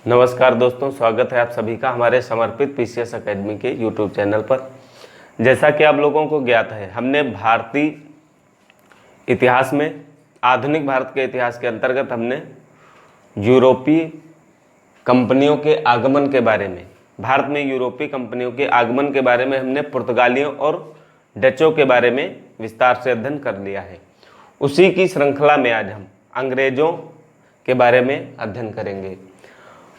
नमस्कार दोस्तों, स्वागत है आप सभी का हमारे समर्पित पीसीएस एकेडमी के यूट्यूब चैनल पर। जैसा कि आप लोगों को ज्ञात है, हमने भारतीय इतिहास में आधुनिक भारत के इतिहास के अंतर्गत हमने यूरोपीय कंपनियों के आगमन के बारे में, भारत में यूरोपीय कंपनियों के आगमन के बारे में हमने पुर्तगालियों और डचों के बारे में विस्तार से अध्ययन कर लिया है। उसी की श्रृंखला में आज हम अंग्रेज़ों के बारे में अध्ययन करेंगे।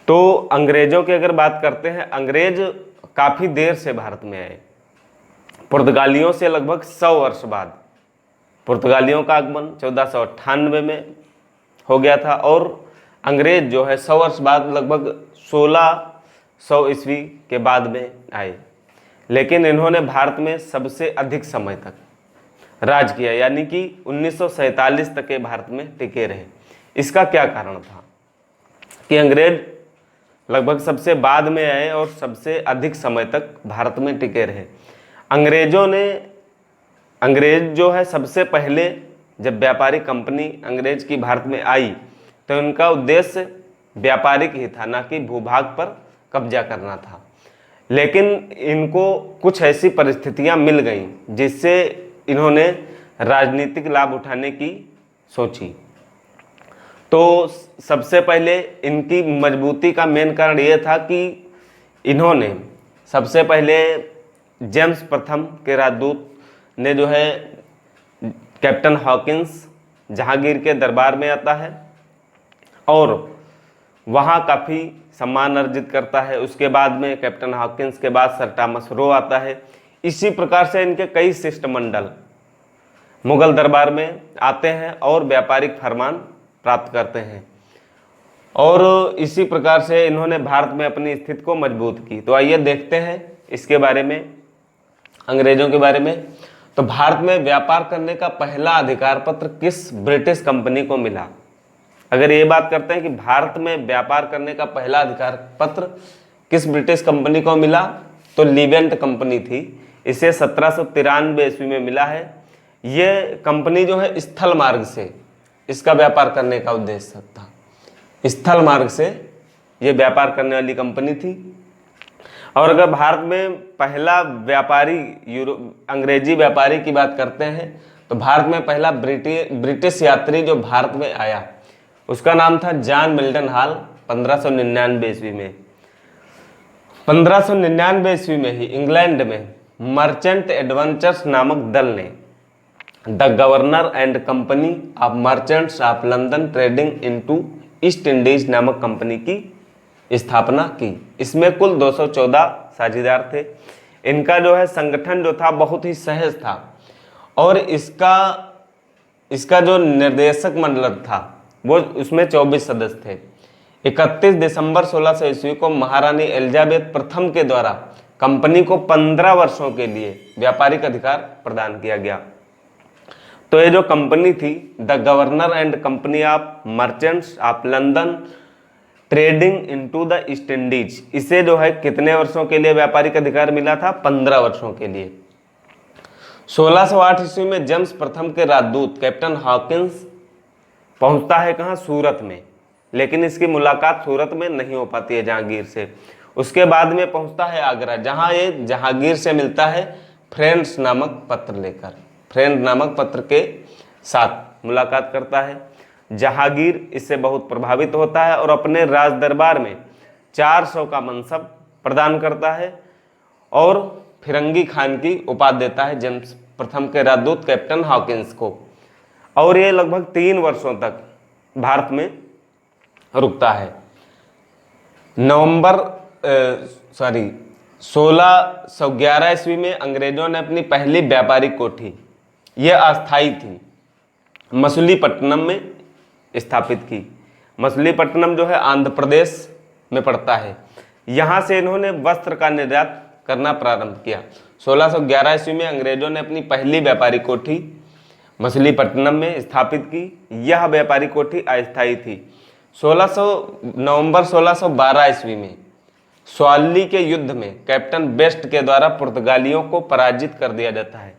तो अंग्रेज़ों की अगर बात करते हैं, अंग्रेज काफ़ी देर से भारत में आए। पुर्तगालियों से लगभग 100 वर्ष बाद पुर्तगालियों का आगमन 1498 में हो गया था और अंग्रेज जो है 100 वर्ष बाद लगभग 1600 ईस्वी के बाद में आए। लेकिन इन्होंने भारत में सबसे अधिक समय तक राज किया, यानी कि 1947 तक के भारत में टिके रहे। इसका क्या कारण था कि अंग्रेज लगभग सबसे बाद में आए और सबसे अधिक समय तक भारत में टिके रहे। अंग्रेज जो है सबसे पहले जब व्यापारिक कंपनी अंग्रेज की भारत में आई तो उनका उद्देश्य व्यापारिक ही था, ना कि भूभाग पर कब्जा करना था। लेकिन इनको कुछ ऐसी परिस्थितियां मिल गईं जिससे इन्होंने राजनीतिक लाभ उठाने की सोची। तो सबसे पहले इनकी मजबूती का मेन कारण ये था कि इन्होंने सबसे पहले जेम्स प्रथम के राजदूत ने जो है कैप्टन हॉकिंस जहांगीर के दरबार में आता है और वहाँ काफ़ी सम्मान अर्जित करता है। उसके बाद में कैप्टन हॉकिंस के बाद सर थॉमस रो आता है। इसी प्रकार से इनके कई शिष्टमंडल मुगल दरबार में आते हैं और व्यापारिक फरमान प्राप्त करते हैं और इसी प्रकार से इन्होंने भारत में अपनी स्थिति को मजबूत की। तो आइए देखते हैं इसके बारे में, अंग्रेजों के बारे में। तो भारत में व्यापार करने का पहला अधिकार पत्र किस ब्रिटिश कंपनी को मिला? अगर ये बात करते हैं कि भारत में व्यापार करने का पहला अधिकार पत्र किस ब्रिटिश कंपनी को मिला, तो लीवेंट कंपनी थी। इसे 1793 ईस्वी में मिला है। ये कंपनी जो है स्थल मार्ग से इसका व्यापार करने का उद्देश्य था। स्थल मार्ग से ये व्यापार करने वाली कंपनी थी। और अगर भारत में पहला व्यापारी अंग्रेजी व्यापारी की बात करते हैं तो भारत में पहला ब्रिटिश यात्री जो भारत में आया उसका नाम था जॉन मिल्टन हॉल। 1599 ईस्वी में 1599 ईस्वी में ही इंग्लैंड में मर्चेंट एडवेंचर्स नामक दल ने the governor and company of merchants of London trading into east Indies नामक कंपनी की स्थापना की। इसमें कुल 214 साझेदार थे। इनका जो है संगठन जो था बहुत ही सहज था और इसका जो निर्देशक मंडल था वो उसमें 24 सदस्य थे। 31 दिसंबर 1600 ईस्वी को महारानी एलिजाबेथ प्रथम के द्वारा कंपनी को 15 वर्षों के लिए व्यापारिक अधिकार प्रदान किया गया। तो ये जो कंपनी थी the governor and company of merchants of London trading into the east Indies, इसे जो है कितने वर्षों के लिए व्यापारिक अधिकार मिला था? 15 वर्षों के लिए। 1608 ईस्वी में जेम्स प्रथम के राजदूत कैप्टन हॉकिंस पहुंचता है कहाँ? सूरत में। लेकिन इसकी मुलाकात सूरत में नहीं हो पाती है जहांगीर से। उसके बाद में पहुंचता है आगरा, जहां ये जहांगीर से मिलता है फ्रेंड्स नामक पत्र लेकर। फ्रेंड नामक पत्र के साथ मुलाकात करता है। जहांगीर इससे बहुत प्रभावित होता है और अपने राज दरबार में 400 का मनसब प्रदान करता है और फिरंगी खान की उपाधि देता है जेम्स प्रथम के राजदूत कैप्टन हॉकिंस को। और ये लगभग 3 वर्षों तक भारत में रुकता है। 1611 ईस्वी में अंग्रेजों ने अपनी पहली व्यापारिक कोठी, यह अस्थायी थी, मछलीपट्टनम में स्थापित की। मछलीपट्टनम जो है आंध्र प्रदेश में पड़ता है। यहाँ से इन्होंने वस्त्र का निर्यात करना प्रारंभ किया। 1611 ईस्वी में अंग्रेजों ने अपनी पहली व्यापारिक कोठी मछलीपट्टनम में स्थापित की। यह व्यापारिक कोठी अस्थायी थी। नवंबर 1612 ईस्वी में स्वाली के युद्ध में कैप्टन बेस्ट के द्वारा पुर्तगालियों को पराजित कर दिया जाता है।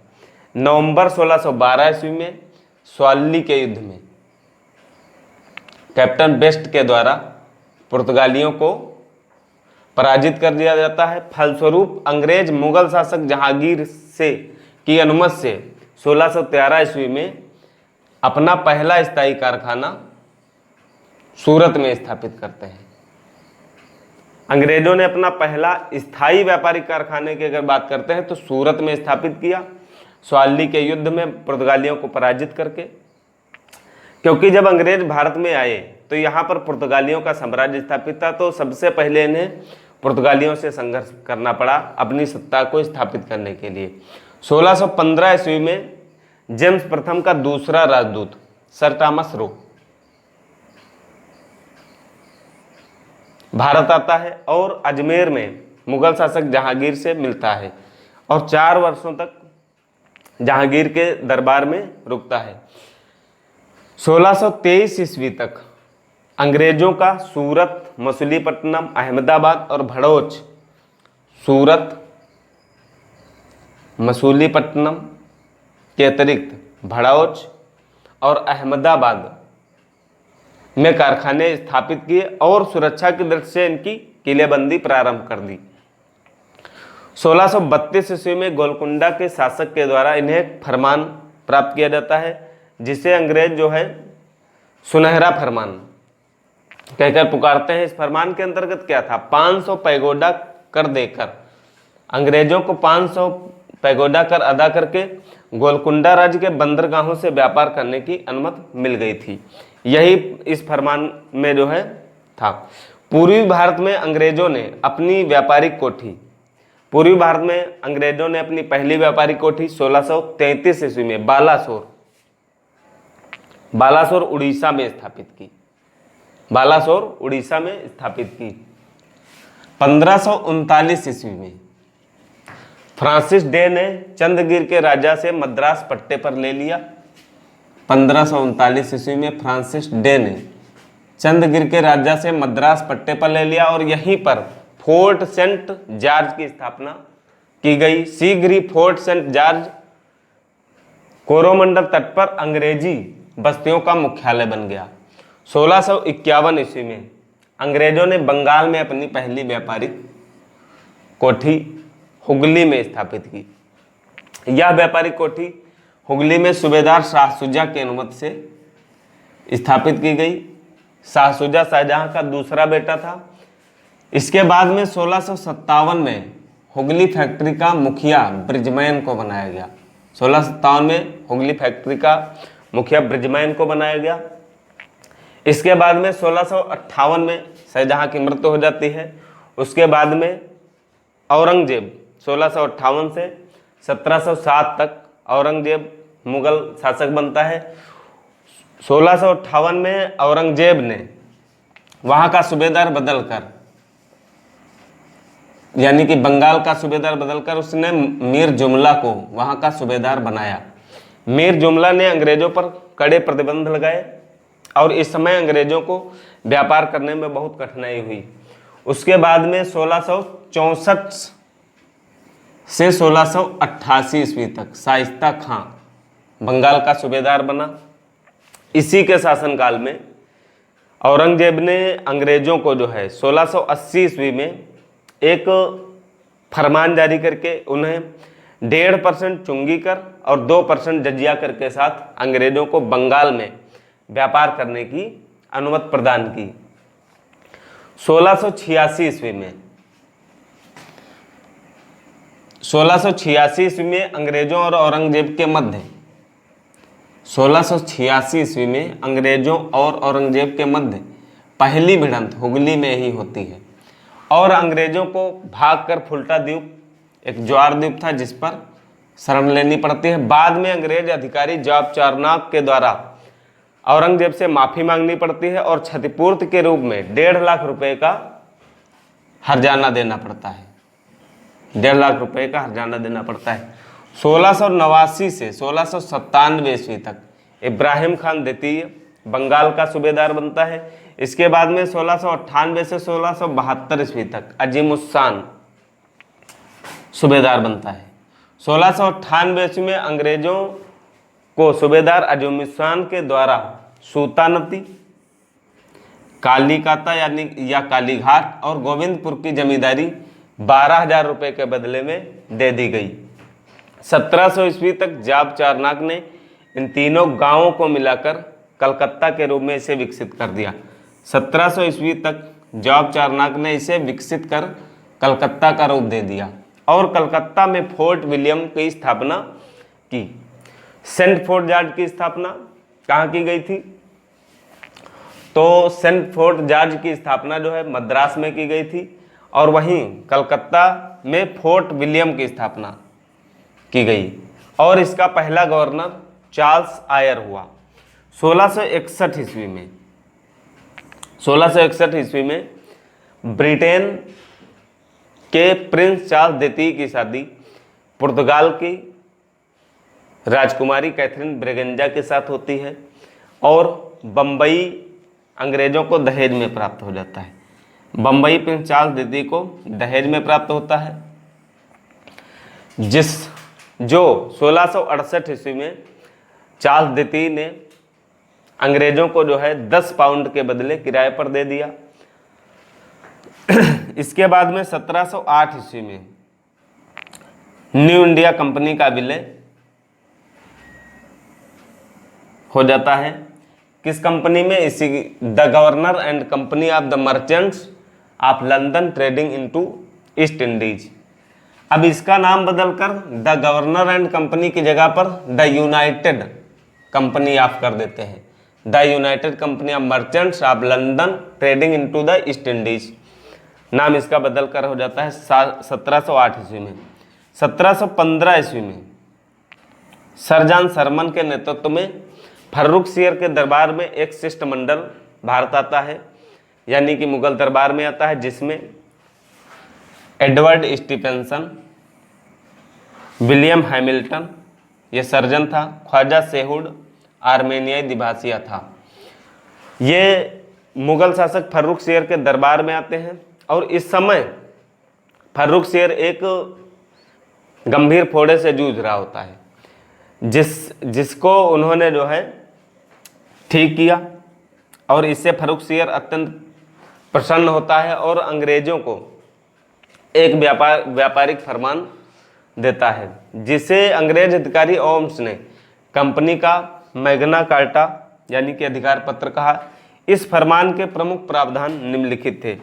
नवंबर 1612 ईस्वी में स्वाली के युद्ध में कैप्टन बेस्ट के द्वारा पुर्तगालियों को पराजित कर दिया जाता है। फलस्वरूप अंग्रेज मुगल शासक जहांगीर से की अनुमति से 1613 ईस्वी में अपना पहला स्थायी कारखाना सूरत में स्थापित करते हैं। अंग्रेजों ने अपना पहला स्थायी व्यापारिक कारखाने की अगर बात करते हैं तो सूरत में स्थापित किया, स्वाली के युद्ध में पुर्तगालियों को पराजित करके। क्योंकि जब अंग्रेज भारत में आए तो यहाँ पर पुर्तगालियों का साम्राज्य स्थापित था, तो सबसे पहले इन्हें पुर्तगालियों से संघर्ष करना पड़ा अपनी सत्ता को स्थापित करने के लिए। 1615 ईस्वी में जेम्स प्रथम का दूसरा राजदूत सर थॉमस रो भारत आता है और अजमेर में मुगल शासक जहांगीर से मिलता है और 4 वर्षों तक जहांगीर के दरबार में रुकता है। 1623 ईस्वी तक अंग्रेजों का सूरत, मछलीपट्टनम, अहमदाबाद और भड़ोच, सूरत, मछलीपट्टनम के अतिरिक्त भड़ोच और अहमदाबाद में कारखाने स्थापित किए और सुरक्षा की दृष्टि से इनकी किलेबंदी प्रारंभ कर दी। 1632 ईस्वी में गोलकुंडा के शासक के द्वारा इन्हें एक फरमान प्राप्त किया जाता है, जिसे अंग्रेज जो है सुनहरा फरमान कहकर पुकारते हैं। इस फरमान के अंतर्गत क्या था? 500 पैगोडा कर देकर अंग्रेजों को 500 पैगोडा कर अदा करके गोलकुंडा राज्य के बंदरगाहों से व्यापार करने की अनुमति मिल गई थी। यही इस फरमान में जो है था। पूर्वी भारत में अंग्रेजों ने अपनी व्यापारिक कोठी पूर्वी भारत में अंग्रेजों ने अपनी पहली व्यापारिक कोठी 1633 ईस्वी में बालासोर उड़ीसा में स्थापित की। बालासोर उड़ीसा में स्थापित की। 1539 ईस्वी में फ्रांसिस डे ने चंद्रगिर के राजा से मद्रास पट्टे पर ले लिया। 1539 ईस्वी में फ्रांसिस डे ने चंद्रगिर के राजा से मद्रास पट्टे पर ले लिया और यहीं पर फोर्ट सेंट जॉर्ज की स्थापना की गई। शीघ्र ही फोर्ट सेंट जॉर्ज कोरोमंडल तट पर अंग्रेजी बस्तियों का मुख्यालय बन गया। 1651 ईस्वी में अंग्रेजों ने बंगाल में अपनी पहली व्यापारिक कोठी हुगली में स्थापित की। यह व्यापारिक कोठी हुगली में सूबेदार शाह शुजा की अनुमति से स्थापित की गई। शाह शुजा शाहजहां का दूसरा बेटा था। इसके बाद में 1657 में हुगली फैक्ट्री का मुखिया ब्रिजमैन को बनाया गया। 1657 में हुगली फैक्ट्री का मुखिया ब्रिजमैन को बनाया गया। इसके बाद में 1658 में शाहजहां की मृत्यु हो जाती है। उसके बाद में औरंगजेब 1658 से 1707 तक औरंगजेब मुगल शासक बनता है। 1658 में औरंगजेब ने वहाँ का सूबेदार बदलकर, यानी कि बंगाल का सूबेदार बदलकर उसने मीर जुमला को वहाँ का सूबेदार बनाया। मीर जुमला ने अंग्रेजों पर कड़े प्रतिबंध लगाए और इस समय अंग्रेजों को व्यापार करने में बहुत कठिनाई हुई। उसके बाद में 1664 से 1688 ईस्वी तक शाइस्ता खां बंगाल का सूबेदार बना। इसी के शासनकाल में औरंगजेब ने अंग्रेजों को जो है 1680 ईस्वी में एक फरमान जारी करके उन्हें 1.5% चुंगी कर और 2% जजिया कर के साथ अंग्रेजों को बंगाल में व्यापार करने की अनुमति प्रदान की। 1686 ईस्वी में 1686 ईस्वी में अंग्रेजों और औरंगजेब के मध्य 1686 ईस्वी में अंग्रेजों और औरंगजेब के मध्य पहली भिड़ंत हुगली में ही होती है और अंग्रेजों को भागकर फुल्टा द्वीप, एक ज्वार द्वीप था जिस पर शरण लेनी पड़ती है। बाद में अंग्रेज अधिकारी जॉब चारनॉक के द्वारा औरंगजेब से माफी मांगनी पड़ती है और क्षतिपूर्ति के रूप में 1.5 लाख रुपए का हर्जाना देना पड़ता है। 1.5 लाख रुपए का हर्जाना देना पड़ता है। 1689 से 1697 ईस्वी तक इब्राहिम खान द्वितीय बंगाल का सूबेदार बनता है। इसके बाद में 1698 से 1672 ईस्वी तक अजीमुस्सान सूबेदार बनता है। 1698 ईस्वी में अंग्रेजों को सूबेदार अजीमुस्सान के द्वारा सूतानती, कालीकाता यानी या कालीघाट और गोविंदपुर की जमींदारी 12,000 रुपये के बदले में दे दी गई। 1700 ईस्वी तक जाब चारनाक ने इन तीनों गांवों को मिलाकर कलकत्ता के रूप में इसे विकसित कर दिया। 1700 ईस्वी तक जॉब चारनाक ने इसे विकसित कर कलकत्ता का रूप दे दिया और कलकत्ता में फोर्ट विलियम की स्थापना की। सेंट फोर्ट जॉर्ज की स्थापना कहाँ की गई थी? तो सेंट फोर्ट जॉर्ज की स्थापना जो है मद्रास में की गई थी और वहीं कलकत्ता में फोर्ट विलियम की स्थापना की गई और इसका पहला गवर्नर चार्ल्स आयर हुआ। 1661 ईस्वी में 1661 ईस्वी में ब्रिटेन के प्रिंस चार्ल्स द्वितीय की शादी पुर्तगाल की राजकुमारी कैथरीन ब्रेगेंजा के साथ होती है और बम्बई अंग्रेजों को दहेज में प्राप्त हो जाता है। बम्बई प्रिंस चार्ल्स द्वितीय को दहेज में प्राप्त होता है, जो 1668 ईस्वी में चार्ल्स द्वितीय ने अंग्रेजों को जो है 10 पाउंड के बदले किराए पर दे दिया। इसके बाद में 1708 ईस्वी में न्यू इंडिया कंपनी का विलय हो जाता है। किस कंपनी में? इसी the governor and company of the merchants of London trading into east Indies. अब इसका नाम बदलकर द गवर्नर एंड कंपनी की जगह पर द यूनाइटेड कंपनी ऑफ कर देते हैं। The United company of merchants of London trading into the east Indies नाम इसका बदल कर हो जाता है 1708 ईस्वी में। 1715 ईस्वी में सर जॉन सरमन के नेतृत्व में फर्रुखसियर के दरबार में एक शिष्टमंडल भारत आता है, यानी कि मुगल दरबार में आता है, जिसमें एडवर्ड स्टीफेंसन, विलियम हैमिल्टन ये सर्जन था, ख्वाजा सेहुड आर्मेनियाई दिभाषिया था। ये मुगल शासक फर्रुखसियर के दरबार में आते हैं और इस समय फर्रुखसियर एक गंभीर फोड़े से जूझ रहा होता है, जिसको उन्होंने जो है ठीक किया और इससे फर्रुखसियर अत्यंत प्रसन्न होता है और अंग्रेजों को एक व्यापारिक फरमान देता है, जिसे अंग्रेज अधिकारी ओम्स ने कंपनी का मैग्ना कार्टा यानी कि अधिकार पत्र कहा। इस फरमान के प्रमुख प्रावधान निम्नलिखित थे।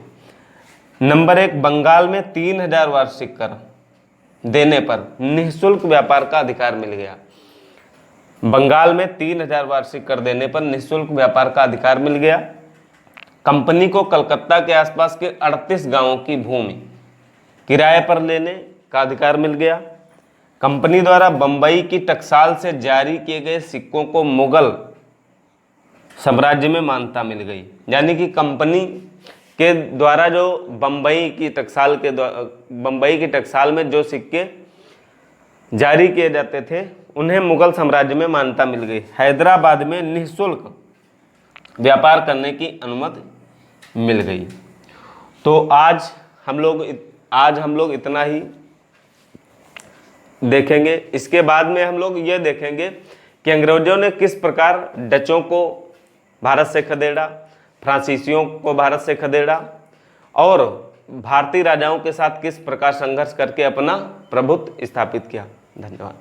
नंबर 1, बंगाल में 3000 वार्षिक कर देने पर निःशुल्क व्यापार का अधिकार मिल गया। बंगाल में 3000 वार्षिक कर देने पर निःशुल्क व्यापार का अधिकार मिल गया। कंपनी को कलकत्ता के आसपास के 38 गांवों की भूमि किराए पर लेने का अधिकार मिल गया। कंपनी द्वारा बंबई की टकसाल से जारी किए गए सिक्कों को मुगल साम्राज्य में मान्यता मिल गई, यानी कि कंपनी के द्वारा जो बंबई की टकसाल में जो सिक्के जारी किए जाते थे उन्हें मुगल साम्राज्य में मान्यता मिल गई। हैदराबाद में निःशुल्क व्यापार करने की अनुमति मिल गई। तो आज हम लोग इतना ही देखेंगे। इसके बाद में हम लोग ये देखेंगे कि अंग्रेजों ने किस प्रकार डचों को भारत से खदेड़ा, फ्रांसीसियों को भारत से खदेड़ा और भारतीय राजाओं के साथ किस प्रकार संघर्ष करके अपना प्रभुत्व स्थापित किया। धन्यवाद।